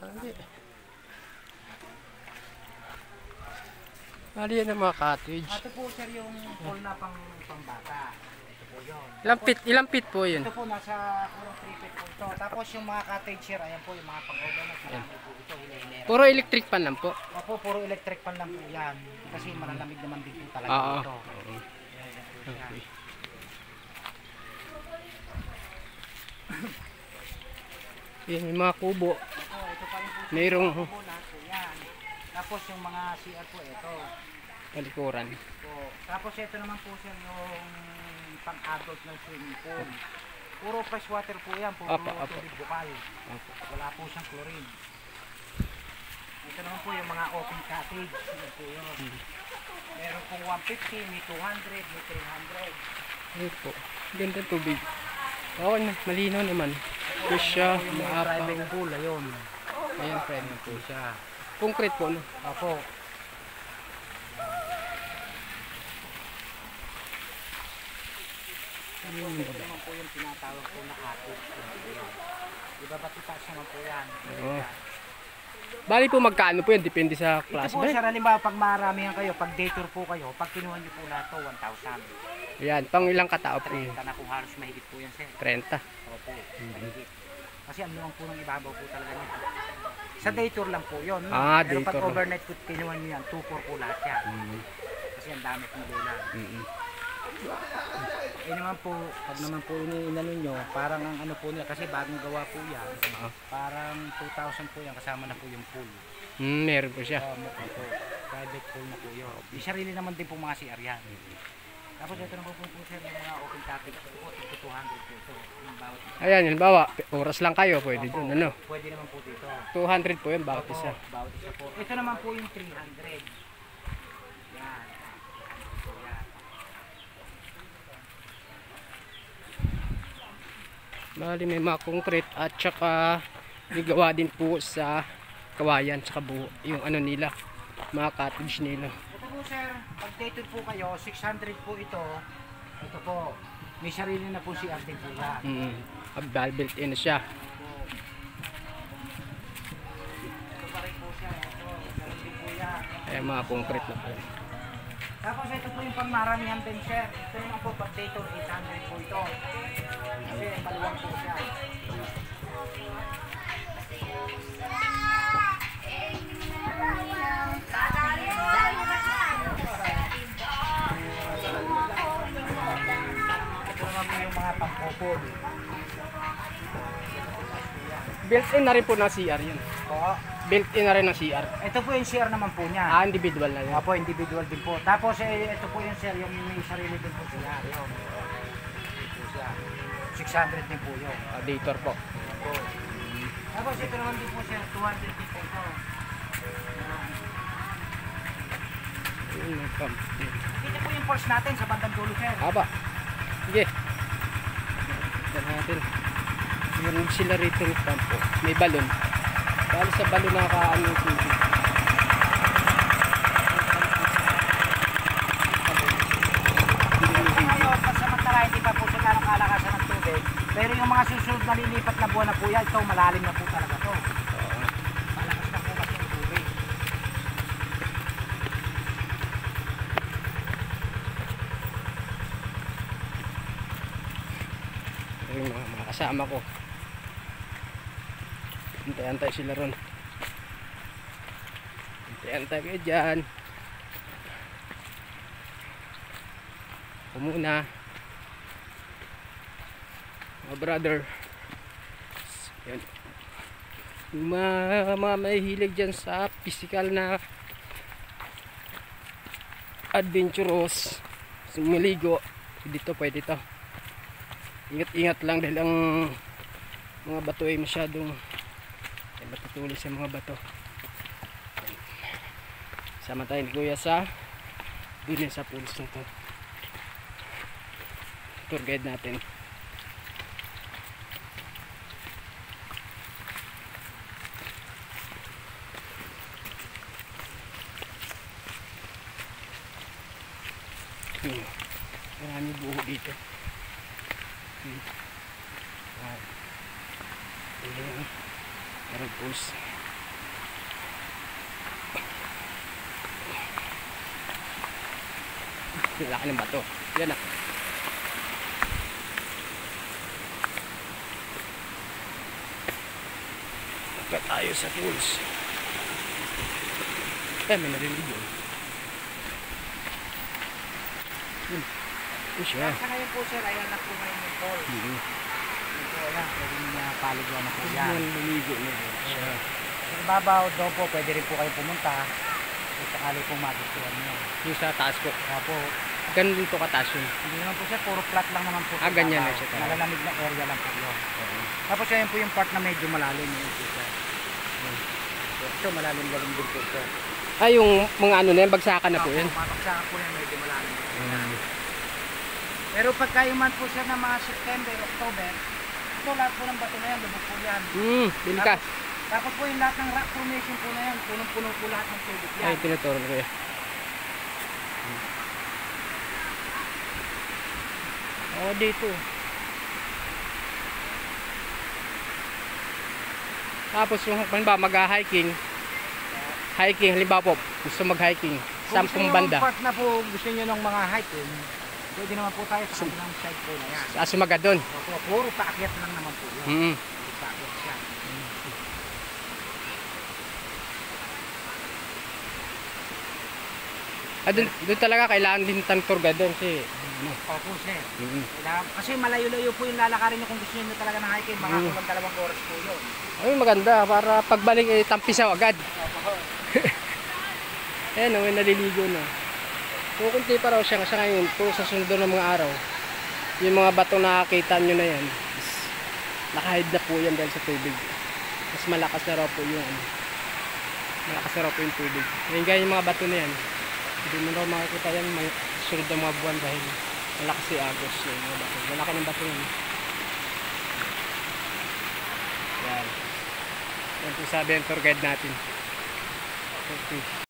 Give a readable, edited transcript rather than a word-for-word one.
Hindi. Bali yan ang mga cottage. Ito po sir yung pool na pangbata. Ito po yun. Ilang feet po yun? Ito po nasa 3 feet po ito. Tapos yung mga cottage sir, ayan po yung mga pang-overnight. Marami po ito, hila-hilera. Puro electric pan lang po? Opo, puro electric pan lang po yan. Kasi malalamig naman din po talaga ito. Okay. Yan, may mga kubo. Ito pa rin po Mayroong kubo na po yan. Tapos yung mga CR po ito. palikuran. So, tapos ito naman po sir yung pang-adult ng swimming pool. Puro fresh water po yan, puro tubig bukal. Wala po siyang chlorine. Ito naman po yung mga open cottage. Ito po yun. Meron pong 150, may 200, may 300. Ayun po. Ganda tubig. Oo, malinaw naman. Fish siya, maapaw. Private pool, ayun. Ayan, friend po siya. Concrete po, no? Opo. Ito naman po yung tinatawag po na cottage. Diba ba't itaas naman po yan? Oo. Bali po magkano po yan? Depende sa class ito po ba? sir, halimbawa pag maramihan kayo, pag day tour po kayo, pag kinuha niyo po lahat to, 1,000. Yan, pang ilang katao po yun? 30 na kung halos mahigit po yan sir. 30. Opo, mahigit. Kasi ano lang po ng ibabaw po talaga niya. Sa day tour lang po yun. Pero day pag tour overnight po kinuha niyo yan, 2-4 po lahat yan. Kasi ang dami pong lulan. Eh naman po, pag naman po inano nyo, parang ang ano po nila, kasi bagong gawa po yan. Parang 2,000 po yan, kasama na po yung pool. Meron po siya. Po. Private pool na po yun. Di sarili naman din po mga CR yan. Tapos ito naman po sir, yung mga open cottage po, 200 po ito. Yung bawat isa. Ayan, halimbawa, oras lang kayo, pwede dun, ano? Pwede naman po dito. 200 po yun, bawat isa. Bawat isa po. Ito naman po yung 300. Yan. Bali may mga concrete at saka gawa din po sa kawayan saka buo yung ano nila, mga cottage nila. Ito po sir, pag day tour po kayo, 600 po ito. Ito po, may sarili na po si Arden po yan. Built in siya. Ito pa rin po siya. Ito, sarili po yan. Ayan, mga concrete na po. Tapos ito po yung pangmaramihan din sir. Ito naman po pag day tour, 800 po ito. Kasi maluwang po siya. Mga pangkopol. Built-in na rin po ng CR yun. Oo. Built-in na rin ng CR. Ito po yung CR naman po niya. Individual na yun. Opo, individual din po. Tapos ito po yung CR, yung may sarili din po siya. Yun. Ito siya. 600 din po yun. Dator po. Opo. Tapos ito naman din po siya, 200 din po ito. Kita po yung force natin sa bandang dulo sir. Aba. Sige. Ito natin. Meron sila rito ng pampo. May balon. Bali sa balon nakakaano yung tubig. Ngayon, pasamantala hindi pa po sa ganong kalakasan ng tubig. Pero yung mga susunod na lilipat na buwan na po yan, ito malalim na po talaga to. Malakas na po kasi yung tubig. Yung mga kasama ko. Antay-antay sila ron. Antay-antay kayo dyan. Ako muna. Mga brother. Yan. Yung mga mahihilig dyan sa physical na adventurous, sumiligo, dito pwede ito. Ingat-ingat lang dahil ang mga bato ay masyadong matutulis sa mga bato. Sama tayo ni Kuya sa dun sa pools na to. Tour guide natin. Marami buho dito. Ayan. Parang pools. Laki ng bato. Yan na. Punta tayo sa pools. May narinig yun. Siya. Sa ngayon po sir, ayan na po ngayon yung pool. Ito ayan, pwede niya paliguan na po yan. Yan, naligo na siya. Sa ibabaw daw po, pwede rin po kayo pumunta. Kung sakali pong magustuhan niyo. Yung sa taas po. Opo. Ganun dito kataas yun. Hindi naman po siya, puro flat lang naman po. Ganyan na siya talaga. Malalamig na area lang po yun. Tapos ayan po yung part na medyo malalim yun po sir. Ito malalim-lalim din po sir. Yung mga ano na yan, bagsakan na po yan. Mapagsakan po yan, medyo malalim. Pero pagka yung month po sir ng mga September, October, ito lahat po ng bato na yan, lubog po yan. Bilikas. Tapos po yung lahat ng rock formation po na yan, punong-puno po lahat ng tubig yan. Ay, tinuturo ko yan. Dito. Tapos yung halimbawa mag-hiking. Halimbawa po, gusto mag-hiking. Sampung banda. Kung part na po gusto niyo ng mga hiking, pwede naman po tayo sa kabilang side po na yan. Sa Sumaga doon. Puro paakyat lang naman po yun. Puro paakyat siya. Doon talaga kailangan din ng tour guide doon kasi Opo sir. Kasi malayo-layo po yung lalakarin nyo kung gusto nyo talaga ng hiking. Mga kulang 2 oras po yun. ay maganda para pagbalik tampisaw agad. Ayan may naliligo na. Kukunti pa raw siya kasi ngayon po sa sunod ng mga araw. Yung mga batong nakakita nyo na yan nakahid na po yan dahil sa tubig. Mas malakas na raw po yung tubig. Ngayon gaya yung mga bato na yan. Hindi mo raw makikita yan sunod ng mga buwan dahil malakas si Agos yung mga bato. Malaki ng bato yan. Yan. Yan po sabi ang tour guide natin. Okay.